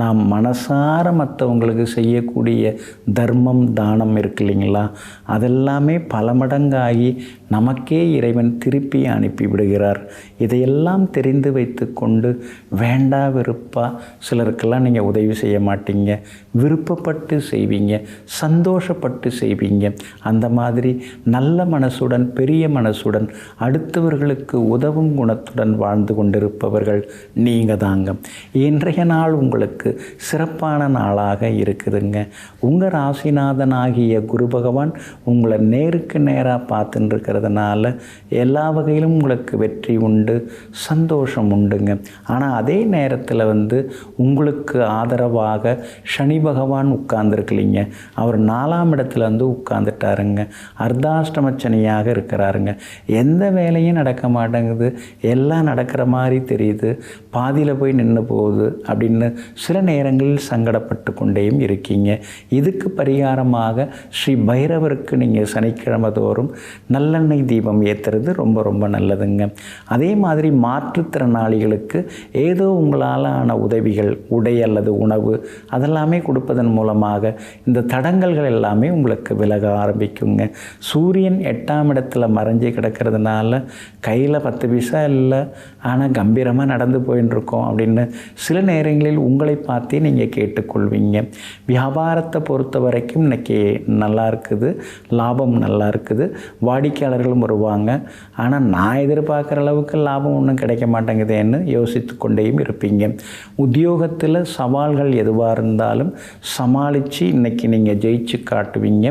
Speaker 1: நாம் மனசார மற்றவங்களுக்கு செய்யக்கூடிய தர்மம், தானம் இருக்கு இல்லைங்களா, அதெல்லாமே பல மடங்காகி நமக்கே இறைவன் திருப்பி அனுப்பி விடுகிறார். இதையெல்லாம் தெரிந்து வைத்து கொண்டு வேண்டா வெறுப்பா சிலருக்கெல்லாம் நீங்கள் உதவி செய்ய மாட்டீங்க. விருப்பப்பட்டு செய்வீங்க, சந்தோஷப்பட்டு செய்வீங்க. அந்த மாதிரி நல்ல மனசுடன், பெரிய மனசுடன் அடுத்தவர்களுக்கு உதவும் குணத்துடன் வாழ்ந்து கொண்டிருப்பவர்கள் நீங்கள் தாங்க. இன்றைய நாள் உங்களுக்கு சிறப்பான நாளாக இருக்குதுங்க. உங்கள் ராசிநாதனாகிய குரு பகவான் உங்களை நேருக்கு நேராக பார்த்துட்டு இருக்கிறதுனால எல்லா வகையிலும் உங்களுக்கு வெற்றி உண்டு, சந்தோஷம் உண்டுங்க. ஆனால் அதே நேரத்தில் வந்து உங்களுக்கு ஆதரவாக சனி பகவான் உட்கார்ந்துருக்கலிங்க. அவர் 4ஆம் இடத்துல வந்து உட்கார்ந்துட்டாருங்க. அர்த்தாஷ்டம சனியாக இருக்கிறாருங்க. எந்த வேலையும் நடக்க மாட்டேங்குது, எல்லாம் நடக்கிற மாதிரி தெரியுது, பாதியில் போய் நின்று போகுது அப்படின்னு சில நேரங்களில் சங்கடப்பட்டு கொண்டேயும் இருக்கீங்க. இதுக்கு பரிகாரமாக ஸ்ரீ பைரவருக்கு நீங்கள் சனிக்கிழமை தோறும் நல்லெண்ணெய் தீபம் ஏற்றுறது ரொம்ப ரொம்ப நல்லதுங்க. அதே மாதிரி மாற்றுத்திறனாளிகளுக்கு ஏதோ உங்களால் ஆன உதவிகள், உடை அல்லது உணவு அதெல்லாமே கொடுப்பதன் மூலமாக இந்த தடங்கல்கள் எல்லாமே உங்களுக்கு விலக ஆரம்பிக்குங்க. சூரியன் 8ஆம் இடத்துல மறைஞ்சு கிடக்கிறதுனால கையில் 10 பைசா பெருசாக இல்லை, ஆனால் கம்பீரமாக நடந்து போயின்னு இருக்கோம் அப்படின்னு சில நேரங்களில் உங்களை பார்த்தே நீங்கள் கேட்டுக்கொள்வீங்க. வியாபாரத்தை பொறுத்த வரைக்கும் இன்றைக்கி நல்லா இருக்குது, லாபம் நல்லா இருக்குது, வாடிக்கையாளர்களும் வருவாங்க. ஆனால் நான் எதிர்பார்க்குற அளவுக்கு லாபம் ஒன்றும் கிடைக்க மாட்டேங்குதேன்னு யோசித்து கொண்டேயும் இருப்பீங்க. உத்தியோகத்தில் சவால்கள் எதுவாக இருந்தாலும் சமாளித்து இன்றைக்கி நீங்கள் ஜெயிச்சு காட்டுவீங்க.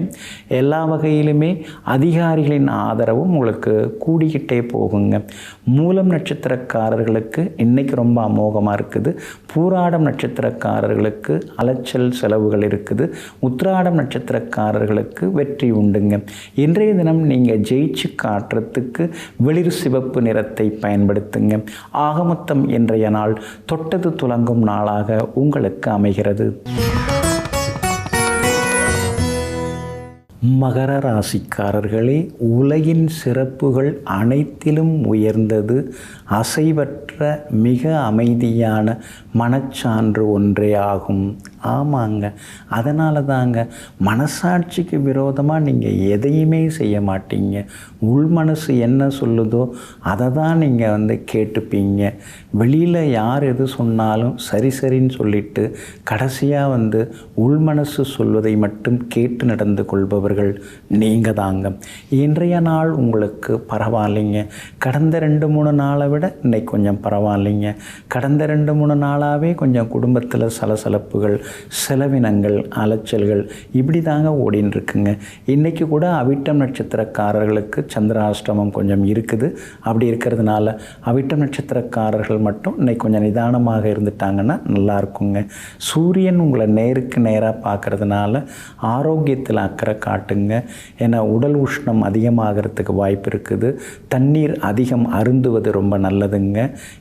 Speaker 1: எல்லா வகையிலுமே அதிகாரிகளின் ஆதரவும் உங்களுக்கு கூடிக்கிட்டே போகுங்க. மூலம் நட்சத்திரக்காரர்களுக்கு இன்றைக்கி ரொம்ப அமோகமாக இருக்குது. பூராடம் நட்சத்திரக்காரர்களுக்கு அலைச்சல் செலவுகள் இருக்குது. உத்திராடம் நட்சத்திரக்காரர்களுக்கு வெற்றி உண்டுங்க. இன்றைய தினம் நீங்கள் ஜெயிச்சு காட்டுறதுக்கு வெளிர் சிவப்பு நிறத்தை பயன்படுத்துங்க. ஆகமொத்தம் இன்றைய நாள் தொட்டது துலங்கும் நாளாக உங்களுக்கு அமைகிறது. மகர ராசிக்காரர்களே, உலகின் சிறப்புகள் அனைத்திலும் உயர்ந்தது அசைவற்ற மிக அமைதியான மனச்சான்று ஒன்றே ஆகும். ஆமாங்க, அதனால தாங்க மனசாட்சிக்கு விரோதமாக நீங்கள் எதையுமே செய்ய மாட்டீங்க. உள் மனசு என்ன சொல்லுதோ அதை தான் நீங்கள் கேட்டுப்பீங்க. வெளியில் யார் எது சொன்னாலும் சரி சரின்னு சொல்லிட்டு கடைசியாக உள் மனசு சொல்வதை மட்டும் கேட்டு நடந்து கொள்பவர்கள் நீங்கள் தாங்க. இன்றைய நாள் உங்களுக்கு பரவாயில்லைங்க. கடந்த 2-3 நாளை விட இன்னைக்கு கொஞ்சம் பரவாயில்லைங்க. கடந்த 2-3 நாளாகவே கொஞ்சம் குடும்பத்தில் சலசலப்புகள், செலவினங்கள், அலைச்சல்கள் இப்படி தாங்க ஓடின்னு இருக்குங்க. இன்றைக்கி கூட அவிட்டம் நட்சத்திரக்காரர்களுக்கு சந்திராஷ்டமம் கொஞ்சம் இருக்குது. அப்படி இருக்கிறதுனால அவிட்டம் நட்சத்திரக்காரர்கள் மட்டும் இன்னைக்கு கொஞ்சம் நிதானமாக இருந்துட்டாங்கன்னா நல்லா இருக்குங்க. சூரியன் உங்களை நேருக்கு நேராக பார்க்கறதுனால ஆரோக்கியத்தில் அக்கறை காட்டுங்க. ஏன்னா உடல் உஷ்ணம் அதிகமாகிறதுக்கு வாய்ப்பு இருக்குது. தண்ணீர் அதிகம் அருந்துவது ரொம்ப நல்லதுங்க.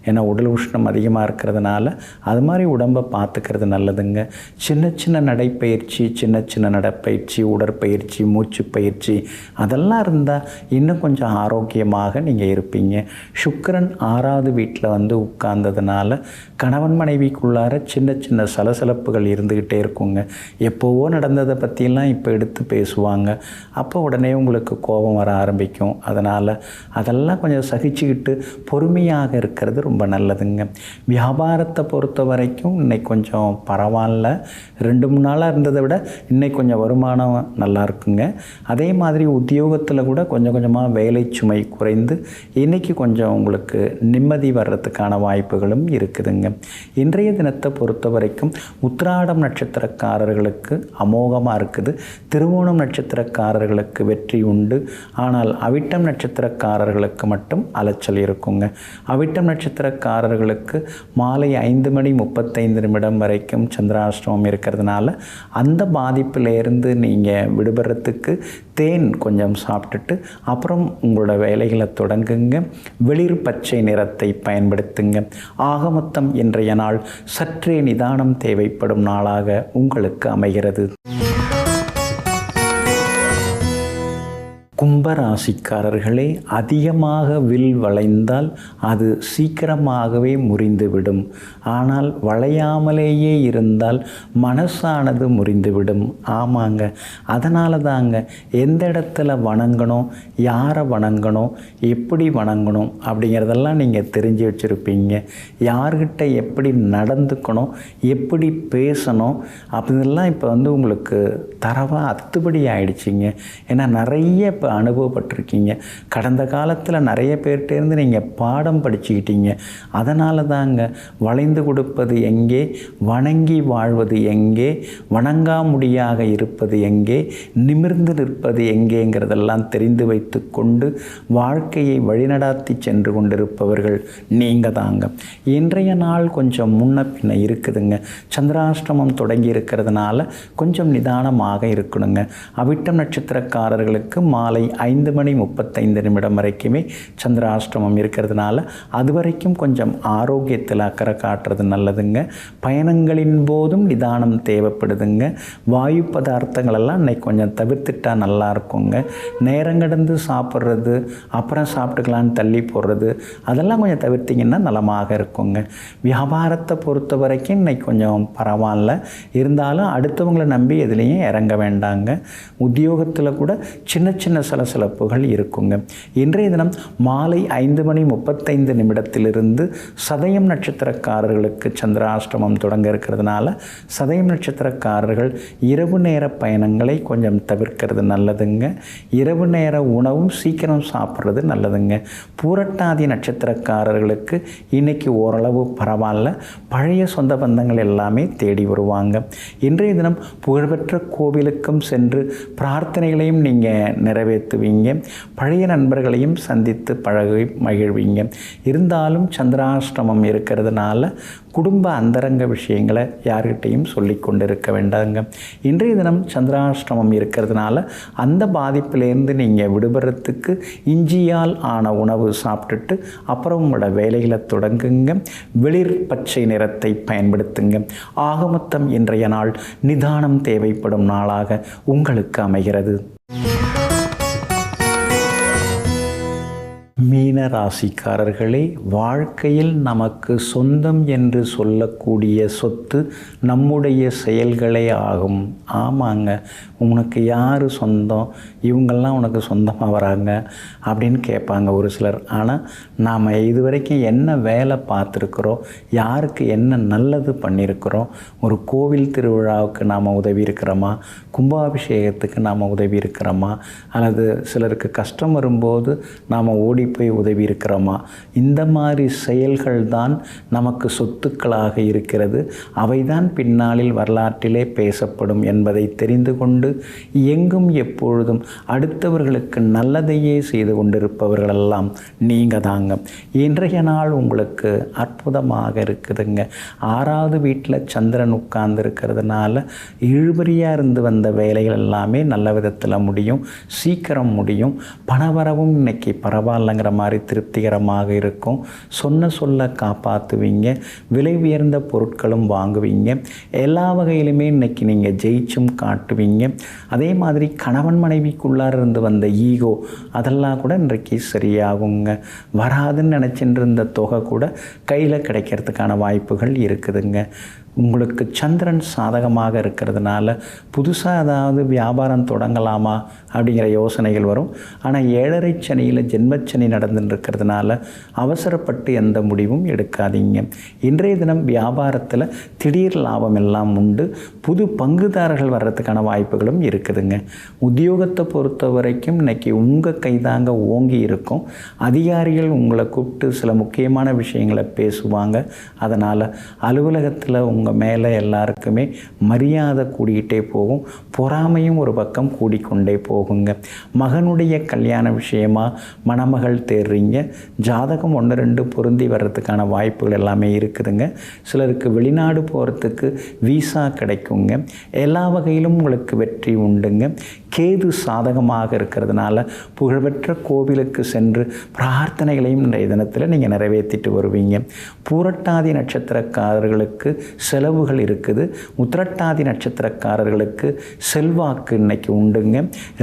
Speaker 1: ஏன்னா உடல் உஷ்ணம் அதிகமாக இருக்கிறதுனால அது மாதிரி உடம்பை பார்த்துக்கிறது நல்லதுங்க. சின்ன சின்ன நடைப்பயிற்சி, சின்ன சின்ன நடப்பயிற்சி, உடற்பயிற்சி, மூச்சு பயிற்சி அதெல்லாம் இருந்தால் இன்னும் கொஞ்சம் ஆரோக்கியமாக நீங்கள் இருப்பீங்க. சுக்கிரன் 6வது வீட்டில் உட்கார்ந்ததுனால கணவன் மனைவிக்குள்ளார சின்ன சின்ன சலசலப்புகள் இருந்துக்கிட்டே இருக்குங்க. எப்போவோ நடந்ததை பற்றியெல்லாம் இப்போ எடுத்து பேசுவாங்க. அப்போ உடனே உங்களுக்கு கோபம் வர ஆரம்பிக்கும். அதனால் அதெல்லாம் கொஞ்சம் சகிச்சுக்கிட்டு பொறுமையாக இருக்கிறது ரொம்ப நல்லதுங்க. வியாபாரத்தை பொறுத்த வரைக்கும் இன்னைக்கு கொஞ்சம் பரவாயில்ல. 2-3 நாளாக இருந்ததை விட இன்னைக்கு கொஞ்சம் வருமானம் நல்லா இருக்குங்க. அதே மாதிரி உத்தியோகத்தில் கூட கொஞ்சம் கொஞ்சமாக வேலை சுமை குறைந்து இன்றைக்கி கொஞ்சம் உங்களுக்கு நிம்மதி வர்றதுக்கான வாய்ப்புகளும் இருக்குதுங்க. இன்றைய தினத்தை பொறுத்த வரைக்கும் உத்திராடம் நட்சத்திரக்காரர்களுக்கு அமோகமாக இருக்குது. திருவோணம் நட்சத்திரக்காரர்களுக்கு வெற்றி உண்டு. ஆனால் அவிட்டம் நட்சத்திரக்காரர்களுக்கு மட்டும் அலைச்சல் இருக்குங்க. அவிட்டம் நட்சத்திரக்காரர்களுக்கு மாலை 5:35 வரைக்கும் சந்திராஷ்டமம் இருக்கிறதுனால அந்த பாதிப்பிலேருந்து நீங்கள் விடுபடுறதுக்கு தேன் கொஞ்சம் சாப்பிட்டுட்டு அப்புறம் உங்களோட வேலைகளை தொடங்குங்க. வெளிர் பச்சை நிறத்தை பயன்படுத்துங்க. ஆக மொத்தம் இன்றைய நாள் சற்றே நிதானம் தேவைப்படும் நாளாக உங்களுக்கு அமைகிறது. கும்பராசிக்காரர்களே, அதிகமாக வில் வளைந்தால் அது சீக்கிரமாகவே முறிந்துவிடும். ஆனால் வளையாமலேயே இருந்தால் மனசானது முறிந்துவிடும். ஆமாங்க, அதனால தாங்க எந்த இடத்துல வணங்கணும், யாரை வணங்கணும், எப்படி வணங்கணும் அப்படிங்கிறதெல்லாம் நீங்கள் தெரிஞ்சு வச்சுருப்பீங்க. யார்கிட்ட எப்படி நடந்துக்கணும், எப்படி பேசணும் அப்படின்லாம் இப்போ உங்களுக்கு தரவாக அத்துப்படி ஆயிடுச்சிங்க. ஏன்னா நிறைய இப்போ அனுபவப்பட்டிருக்கீங்க. கடந்த காலத்தில் நிறைய பேர்கிட்டேருந்து நீங்கள் பாடம் படிச்சுக்கிட்டீங்க. அதனால தாங்க வளைந்து கொடுப்பது எங்கே, வணங்கி வாழ்வது எங்கே, வணங்காமுடியாக இருப்பது எங்கே, நிமிர்ந்து நிற்பது எங்கேங்கிறதெல்லாம் தெரிந்து வைத்து கொண்டு வாழ்க்கையை வழிநடாத்தி சென்று கொண்டிருப்பவர்கள் நீங்கள் தாங்க. இன்றைய நாள் கொஞ்சம் முன்ன பின்ன இருக்குதுங்க. சந்திராஷ்டமம் தொடங்கி இருக்கிறதுனால கொஞ்சம் நிதானமாக இருக்கணுங்க. அவிட்டம் நட்சத்திரக்காரர்களுக்கு மாலை 5:35 வரைக்குமே சந்திராஷ்டமம் இருக்கிறதுனால அது வரைக்கும் கொஞ்சம் ஆரோக்கியத்தில் அக்கறை காட்டுறது நல்லதுங்க. பயணங்களின் போதும் நிதானம் தேவைப்படுதுங்க. வாயு பதார்த்தங்களெல்லாம் இன்னைக்கு கொஞ்சம் தவிர்த்துட்டா நல்லா இருக்குங்க. நேரம் கடந்து சாப்பிட்றது, அப்புறம் சாப்பிட்டுக்கலான்னு தள்ளி போடுறது அதெல்லாம் கொஞ்சம் தவிர்த்திங்கன்னா நலமாக இருக்குங்க. வியாபாரத்தை பொறுத்த வரைக்கும் இன்னைக்கு கொஞ்சம் பரவாயில்ல. இருந்தாலும் அடுத்தவங்களை நம்பி எதுலேயும் இறங்க வேண்டாங்க. உத்தியோகத்தில் கூட சின்ன சின்ன சலசலப்புகள் இருக்குங்க. இன்றைய தினம் மாலை 5:35 சதயம் நட்சத்திரக்காரர்களுக்கு சந்திராஷ்டமம் தொடங்க இருக்கிறதுனால சதயம் நட்சத்திரக்காரர்கள் இரவு நேர பயணங்களை கொஞ்சம் தவிர்க்கிறது நல்லதுங்க. இரவு நேர உணவும் சீக்கிரம் சாப்பிட்றது நல்லதுங்க. பூரட்டாதி நட்சத்திரக்காரர்களுக்கு இன்றைக்கி ஓரளவு பரவாயில்ல. பழைய சொந்த பந்தங்கள் எல்லாமே தேடி வருவாங்க. இன்றைய தினம் புகழ்பெற்ற கோவிலுக்கும் சென்று பிரார்த்தனைகளையும் நீங்கள் நிறைவேற்றுவீங்க. பழைய நண்பர்களையும் சந்தித்து பழகி மகிழ்வீங்க. இருந்தாலும் சந்திராஷ்டமம் இருக்கிறதுனால குடும்ப அந்தரங்க விஷயங்களை யார்கிட்டையும் சொல்லி கொண்டு இருக்க வேண்டாங்க. இன்றைய தினம் சந்திராஷ்டமம் இருக்கிறதுனால அந்த பாதிப்பிலேருந்து நீங்கள் விடுபடுறதுக்கு இஞ்சியால் ஆன உணவு சாப்பிட்டுட்டு அப்புறம் உங்களோட வேலைகளை தொடங்குங்க. வெளிர் பச்சை நிறத்தை பயன்படுத்துங்க. ஆகமொத்தம் இன்றைய நாள் நிதானம் தேவைப்படும் நாளாக உங்களுக்கு அமைகிறது. மீன ராசிக்காரர்களே, வாழ்க்கையில் நமக்கு சொந்தம் என்று சொல்லக்கூடிய சொத்து நம்முடைய செயல்களே ஆகும். ஆமாங்க, உனக்கு யார் சொந்தம், இவங்கெல்லாம் உனக்கு சொந்தமாக வராங்க அப்படின்னு கேட்பாங்க ஒரு சிலர். ஆனால் நாம் இதுவரைக்கும் என்ன வேலை பார்த்துருக்குறோம், யாருக்கு என்ன நல்லது பண்ணியிருக்கிறோம், ஒரு கோவில் திருவிழாவுக்கு நாம் உதவி இருக்கிறோமா, கும்பாபிஷேகத்துக்கு நாம் உதவி இருக்கிறோமா, அல்லது சிலருக்கு கஷ்டம் வரும்போது நாம் ஓடி போய் உதவி இருக்கிறோமா, இந்த மாதிரி செயல்கள் தான் நமக்கு சொத்துக்களாக இருக்கிறது. அவைதான் பின்னாளில் வரலாற்றிலே பேசப்படும் என்பதை தெரிந்து கொண்டு எங்கும் எப்பொழுதும் அடுத்தவர்களுக்கு நல்லதையே செய்து கொண்டிருப்பவர்களெல்லாம் நீங்கள் தாங்க. இன்றைய நாள் உங்களுக்கு அற்புதமாக இருக்குதுங்க. 6வது வீட்டில் சந்திரன் உட்கார்ந்து இருக்கிறதுனால இழுபறியாக இருந்து வந்த வேலைகள் எல்லாமே நல்ல விதத்தில் முடியும், சீக்கிரம் முடியும். பணவரவும் இன்னைக்கு பரவாயில்லைங்கிற மாதிரி திருப்திகரமாக இருக்கும். சொல்ல காப்பாற்றுவீங்க. விலை உயர்ந்த பொருட்களும் வாங்குவீங்க. எல்லா வகையிலுமே இன்னைக்கு நீங்கள் ஜெயிச்சும் காட்டுவீங்க. அதே மாதிரி கணவன் மனைவிக்குள்ளார இருந்து வந்த ஈகோ அதெல்லாம் கூட இன்றைக்கு சரியாகுங்க. வராதுன்னு நினச்சிட்டு இருந்த தொகை கூட கையில் கிடைக்கிறதுக்கான வாய்ப்புகள் இருக்குதுங்க. உங்களுக்கு சந்திரன் சாதகமாக இருக்கிறதுனால புதுசாக ஏதாவது வியாபாரம் தொடங்கலாமா அப்படிங்கிற யோசனைகள் வரும். ஆனால் 7.5 சனியில் ஜென்மச்சனி நடந்துட்டு இருக்கிறதுனால அவசரப்பட்டு எந்த முடிவும் எடுக்காதீங்க. இன்றைய தினம் வியாபாரத்தில் திடீர் லாபம் எல்லாம் உண்டு. புது பங்குதாரர்கள் வர்றதுக்கான வாய்ப்புகளும் இருக்குதுங்க. உத்தியோகத்தை பொறுத்த வரைக்கும் இன்றைக்கி உங்கள் கைதாங்க ஓங்கி இருக்கும். அதிகாரிகள் உங்களை கூப்பிட்டு சில முக்கியமான விஷயங்களை பேசுவாங்க. அதனால் அலுவலகத்தில் உங்கள் மேலே எல்லாருக்குமே மரியாதை கூடிக்கிட்டே போகும். பொறாமையும் ஒரு பக்கம் கூடிக்கொண்டே போகுங்க. மகனுடைய கல்யாண விஷயமா மணமகள் தேடுறீங்க. ஜாதகம் 1-2 பொருந்தி வர்றதுக்கான வாய்ப்புகள் எல்லாமே இருக்குதுங்க. சிலருக்கு வெளிநாடு போகிறதுக்கு வீசா கிடைக்குங்க. எல்லா வகையிலும் உங்களுக்கு வெற்றி உண்டுங்க. கேது சாதகமாக இருக்கிறதுனால புகழ்பெற்ற கோவிலுக்கு சென்று பிரார்த்தனைகளையும் இன்றைய தினத்தில் நீங்கள் நிறைவேற்றிட்டு வருவீங்க. பூரட்டாதி நட்சத்திரக்காரர்களுக்கு செலவுகள் இருக்குது. உத்திரட்டாதி நட்சத்திரக்காரர்களுக்கு செல்வாக்கு இன்னைக்கு உண்டுங்க.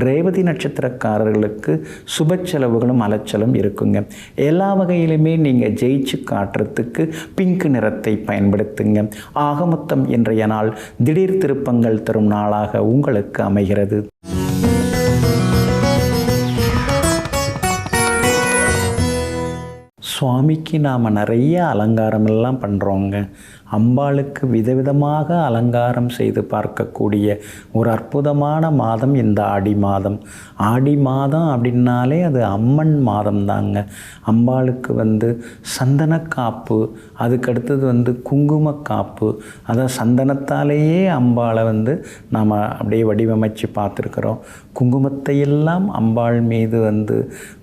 Speaker 1: ரேவதி நட்சத்திரக்காரர்களுக்கு சுப செலவுகளும் அலைச்சலும் இருக்குங்க. எல்லா வகையிலுமே நீங்கள் ஜெயிச்சு காட்டுறதுக்கு பிங்க் நிறத்தை பயன்படுத்துங்க. ஆகமொத்தம் இன்றைய நாள் திடீர் திருப்பங்கள் தரும் நாளாக உங்களுக்கு அமைகிறது. சுவாமிக்கு நாம் நிறைய அலங்காரமெல்லாம் பண்ணுறோங்க. அம்பாளுக்கு விதவிதமாக அலங்காரம் செய்து பார்க்கக்கூடிய ஒரு அற்புதமான மாதம் இந்த ஆடி மாதம். ஆடி மாதம் அப்படின்னாலே அது அம்மன் மாதம் தாங்க. அம்பாளுக்கு சந்தனக்காப்பு, அதுக்கடுத்தது குங்குமக்காப்பு, அதான் சந்தனத்தாலேயே அம்பாளை நாம் அப்படியே வடிவமைச்சு பார்த்துருக்குறோம். குங்குமத்தை எல்லாம் அம்பாள் மீது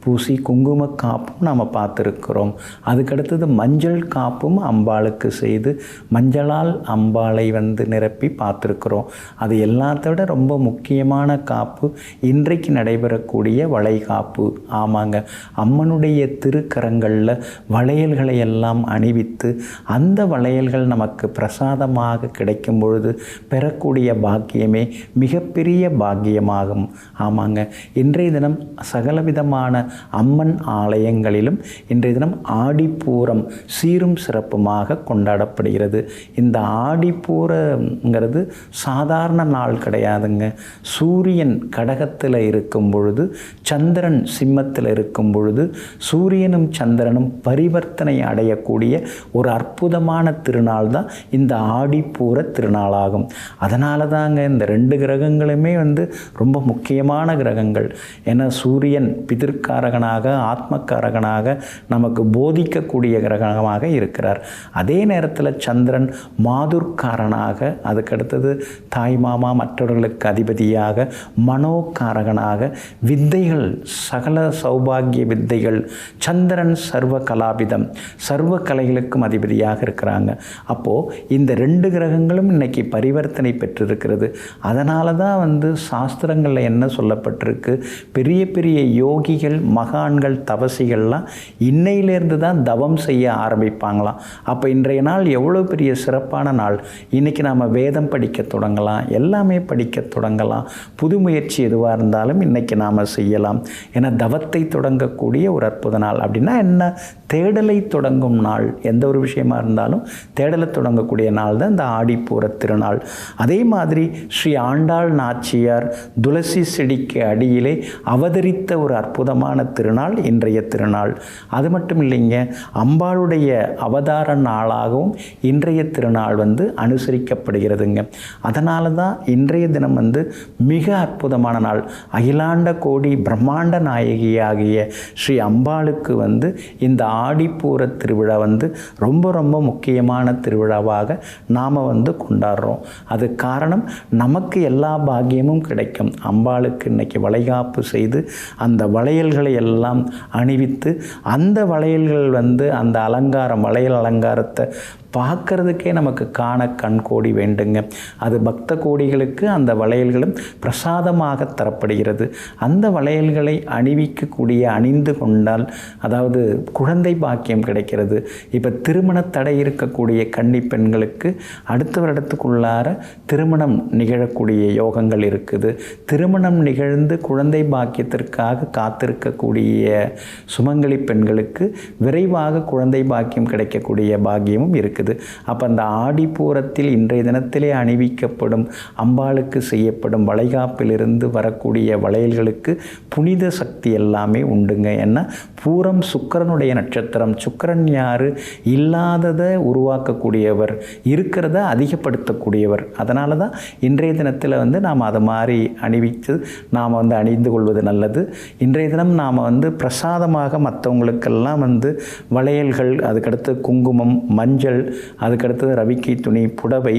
Speaker 1: பூசி குங்குமக்காப்பும் நாம் பார்த்துருக்குறோம். அதுக்கடுத்தது மஞ்சள் காப்பும் அம்பாளுக்கு செய்து மஞ்சளால் அம்பாளை நிரப்பி பார்த்துருக்குறோம். அது எல்லாத்த விட ரொம்ப முக்கியமான காப்பு இன்றைக்கு நடைபெறக்கூடிய வளைகாப்பு. ஆமாங்க, அம்மனுடைய திருக்கரங்களில் வளையல்களை எல்லாம் அணிவித்து அந்த வளையல்கள் நமக்கு பிரசாதமாக கிடைக்கும் பொழுது பெறக்கூடிய பாக்கியமே மிகப்பெரிய பாக்கியமாகும். ஆமாங்க, இன்றைய தினம் சகலவிதமான அம்மன் ஆலயங்களிலும் இன்றைய தினம் ஆடிப்பூரம் சீரும் சிறப்புமாக கொண்டாடப்படுகிறது. தரப்படுகிறது. இந்த ஆடிப்பூரங்கிறது சாதாரண நாள் கிடையாதுங்க. சூரியன் கடகத்தில் இருக்கும் பொழுது, சந்திரன் சிம்மத்தில் இருக்கும் பொழுது, சூரியனும் சந்திரனும் பரிவர்த்தனை அடையக்கூடிய ஒரு அற்புதமான திருநாள் தான் இந்த ஆடிப்பூர திருநாளாகும். அதனால தாங்க இந்த 2 கிரகங்களுமே ரொம்ப முக்கியமான கிரகங்கள். ஏன்னா சூரியன் பிதிர்காரகனாக, ஆத்மகாரகனாக நமக்கு போதிக்கக்கூடிய கிரகமாக இருக்கிறார். அதே நேரத்தில் சந்திரன் மாதுர்காரனாக, அதுக்கடுத்தது தாய் மாமா மற்றவர்களுக்கு அதிபதியாக, மனோகாரகனாக, வித்தைகள் சகல சௌபாகிய வித்தைகள், சந்திரன் சர்வ கலாபிதம், சர்வ கலைகளுக்கும் அதிபதியாக இருக்கிறாங்க. அப்போது இந்த 2 கிரகங்களும் இன்னைக்கு பரிவர்த்தனை பெற்றிருக்கிறது. அதனால தான் சாஸ்திரங்களில் என்ன சொல்லப்பட்டிருக்கு, பெரிய பெரிய யோகிகள், மகான்கள், தவசிகள்லாம் இன்னையிலேருந்து தான் தவம் செய்ய ஆரம்பிப்பாங்களாம். அப்போ இன்றைய நாள் எவ்வளோ பெரிய சிறப்பான நாள். இன்றைக்கி நாம் வேதம் படிக்க தொடங்கலாம், எல்லாமே படிக்க தொடங்கலாம். புது முயற்சி எதுவாக இருந்தாலும் இன்றைக்கி நாம் செய்யலாம். ஏன்னா தவத்தை தொடங்கக்கூடிய ஒரு அற்புத நாள். அப்படின்னா என்ன, தேடலை தொடங்கும் நாள். எந்த ஒரு விஷயமா இருந்தாலும் தேடலை தொடங்கக்கூடிய நாள் தான் இந்த ஆடிப்பூர திருநாள். அதே மாதிரி ஸ்ரீ ஆண்டாள் நாச்சியார் துளசி செடிக்கு அடியிலே அவதரித்த ஒரு அற்புதமான திருநாள் இன்றைய திருநாள். அது மட்டும் இல்லைங்க, அம்பாளுடைய அவதார நாளாகவும் இன்றைய திருநாள் அனுசரிக்கப்படுகிறதுங்க. அதனால தான் இன்றைய தினம் மிக அற்புதமான நாள். அகிலாண்ட கோடி பிரம்மாண்ட நாயகியாகிய ஸ்ரீ அம்பாளுக்கு இந்த ஆடிப்பூர திருவிழா ரொம்ப ரொம்ப முக்கியமான திருவிழாவாக நாம் கொண்டாடுறோம். அது காரணம், நமக்கு எல்லா பாக்கியமும் கிடைக்கும். அம்பாளுக்கு இன்னைக்கு வளைகாப்பு செய்து அந்த வளையல்களை எல்லாம் அணிவித்து, அந்த வளையல்கள் அந்த அலங்காரம், வளையல் அலங்காரத்தை பார்க்கறதுக்கே நமக்கு காண கண்கோடி வேண்டுங்க. அது பக்த கோடிகளுக்கு அந்த வளையல்களும் பிரசாதமாக தரப்படுகிறது. அந்த வளையல்களை அணிந்து கொண்டால், அதாவது குழந்தை பாக்கியம் கிடைக்கிறது. இப்போ திருமண தடை இருக்கக்கூடிய கன்னி பெண்களுக்கு அடுத்த வருடத்துக்குள்ளார திருமணம் நிகழக்கூடிய யோகங்கள் இருக்குது. திருமணம் நிகழ்ந்து குழந்தை பாக்கியத்திற்காக காத்திருக்கக்கூடிய சுமங்கலி பெண்களுக்கு விரைவாக குழந்தை பாக்கியம் கிடைக்கக்கூடிய பாக்கியமும் இருக்குது. அப்போ அந்த ஆடிப்பூரத்தில் இன்றைய தினத்திலே அணிவிக்கப்படும் அம்பாளுக்கு செய்யப்படும் வளைகாப்பிலிருந்து வரக்கூடிய வளையல்களுக்கு புனித சக்தி எல்லாமே உண்டுங்க. ஏன்னா பூரம் சுக்கிரனுடைய நட்சத்திரம். சுக்கிரன் யாரு? இல்லாததை உருவாக்கக்கூடியவர், இருக்கிறத அதிகப்படுத்தக்கூடியவர். அதனால தான் இன்றைய தினத்தில் நாம் அதை மாதிரி அணிவித்து நாம் அணிந்து கொள்வது நல்லது. இன்றைய தினம் நாம் பிரசாதமாக மற்றவங்களுக்கெல்லாம் வளையல்கள், அதுக்கடுத்து குங்குமம், மஞ்சள், அதுக்கடுத்தது ரவிக்கை துணி, புடவை,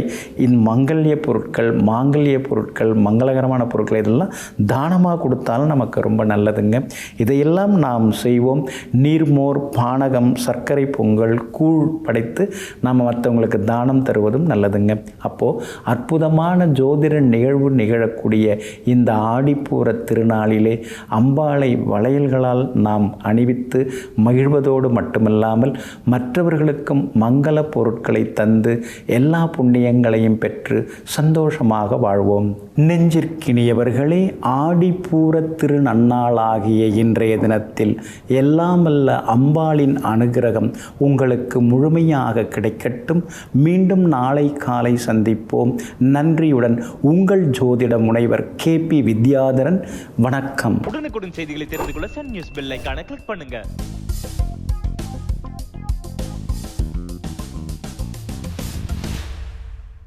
Speaker 1: மங்கல்ய பொருட்கள், மாங்கல்ய பொருட்கள், மங்களகரமான பொருட்கள் இதெல்லாம் தானமாக கொடுத்தாலும் நமக்கு ரொம்ப நல்லதுங்க. இதையெல்லாம் நாம் செய்வோம். நீர்மோர், பானகம், சர்க்கரை பொங்கல், கூழ் படைத்து நாம் மற்றவங்களுக்கு தானம் தருவதும் நல்லதுங்க. அப்போது அற்புதமான ஜோதிட நிகழ்வு நிகழக்கூடிய இந்த ஆடிப்பூர திருநாளிலே அம்பாளை வளையல்களால் நாம் அணிவித்து மகிழ்வதோடு மட்டுமில்லாமல் மற்றவர்களுக்கும் மங்கள பொருட்களை தந்து எல்லா புண்ணியங்களையும் பெற்று சந்தோஷமாக வாழ்வோம். நெஞ்சிற்கினியவர்களே, ஆடிப்பூர திருநன்னாளாகிய இன்றைய தினத்தில் எல்லாம் வல்ல அம்பாளின் அனுகிரகம் உங்களுக்கு முழுமையாக கிடைக்கட்டும். மீண்டும் நாளை காலை சந்திப்போம். நன்றியுடன் உங்கள் ஜோதிட முனைவர் KP வித்யாதரன். வணக்கம்.
Speaker 2: உடனுக்குடன் செய்திகளை தெரிந்து கொள்ள சன் நியூஸ் பெல் ஐகானை கிளிக் பண்ணுங்க.